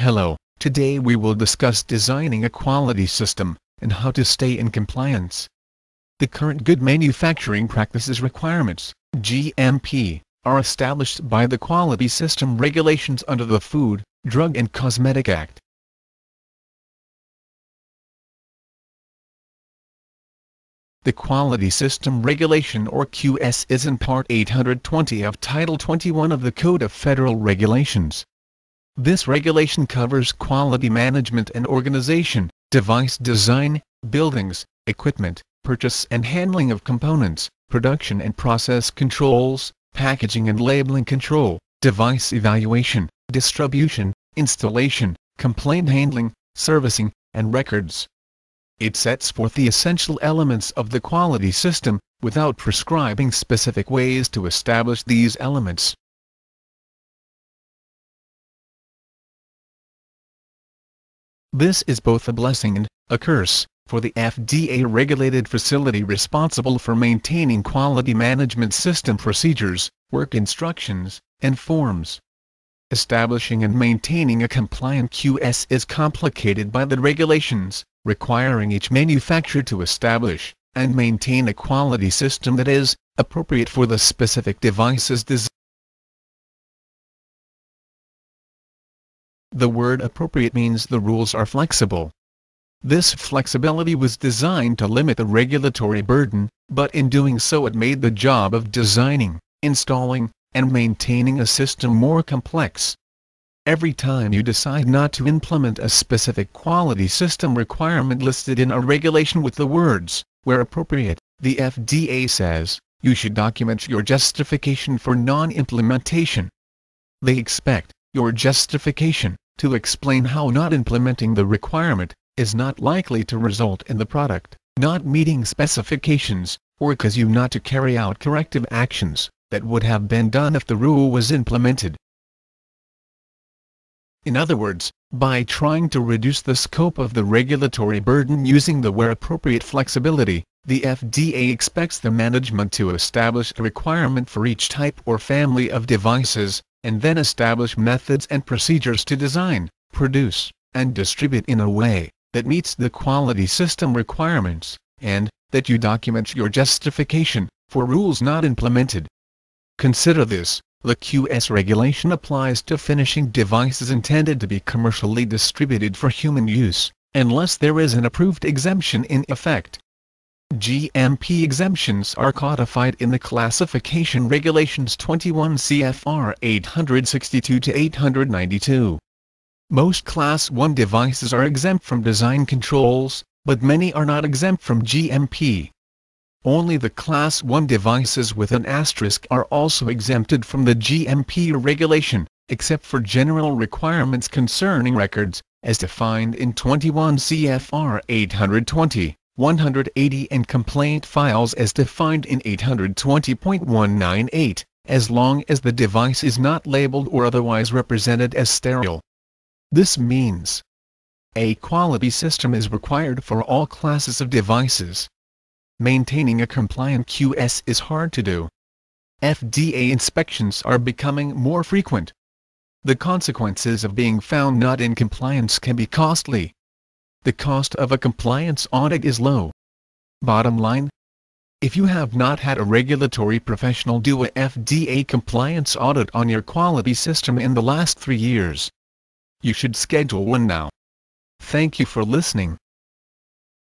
Hello, today we will discuss designing a quality system, and how to stay in compliance. The current Good Manufacturing Practices Requirements, GMP, are established by the Quality System Regulations under the Food, Drug and Cosmetic Act. The Quality System Regulation or QS is in Part 820 of Title 21 of the Code of Federal Regulations. This regulation covers quality management and organization, device design, buildings, equipment, purchase and handling of components, production and process controls, packaging and labeling control, device evaluation, distribution, installation, complaint handling, servicing, and records. It sets forth the essential elements of the quality system, without prescribing specific ways to establish these elements. This is both a blessing and a curse for the FDA-regulated facility responsible for maintaining quality management system procedures, work instructions, and forms. Establishing and maintaining a compliant QS is complicated by the regulations, requiring each manufacturer to establish and maintain a quality system that is appropriate for the specific device's design. The word appropriate means the rules are flexible. This flexibility was designed to limit the regulatory burden, but in doing so it made the job of designing, installing, and maintaining a system more complex. Every time you decide not to implement a specific quality system requirement listed in a regulation with the words, where appropriate, the FDA says, you should document your justification for non-implementation. They expect your justification to explain how not implementing the requirement is not likely to result in the product not meeting specifications, or cause you not to carry out corrective actions that would have been done if the rule was implemented. In other words, by trying to reduce the scope of the regulatory burden using the where appropriate flexibility, the FDA expects the management to establish a requirement for each type or family of devices, and then establish methods and procedures to design, produce, and distribute in a way that meets the quality system requirements, and that you document your justification for rules not implemented. Consider this: the QS regulation applies to finishing devices intended to be commercially distributed for human use, unless there is an approved exemption in effect. GMP exemptions are codified in the Classification Regulations 21 CFR 862-892. Most Class 1 devices are exempt from design controls, but many are not exempt from GMP. Only the Class 1 devices with an asterisk are also exempted from the GMP regulation, except for general requirements concerning records, as defined in 21 CFR 820. 180 and complaint files as defined in 820.198, as long as the device is not labeled or otherwise represented as sterile. This means a quality system is required for all classes of devices. Maintaining a compliant QS is hard to do. FDA inspections are becoming more frequent. The consequences of being found not in compliance can be costly. The cost of a compliance audit is low. Bottom line: if you have not had a regulatory professional do a FDA compliance audit on your quality system in the last 3 years, you should schedule one now. Thank you for listening.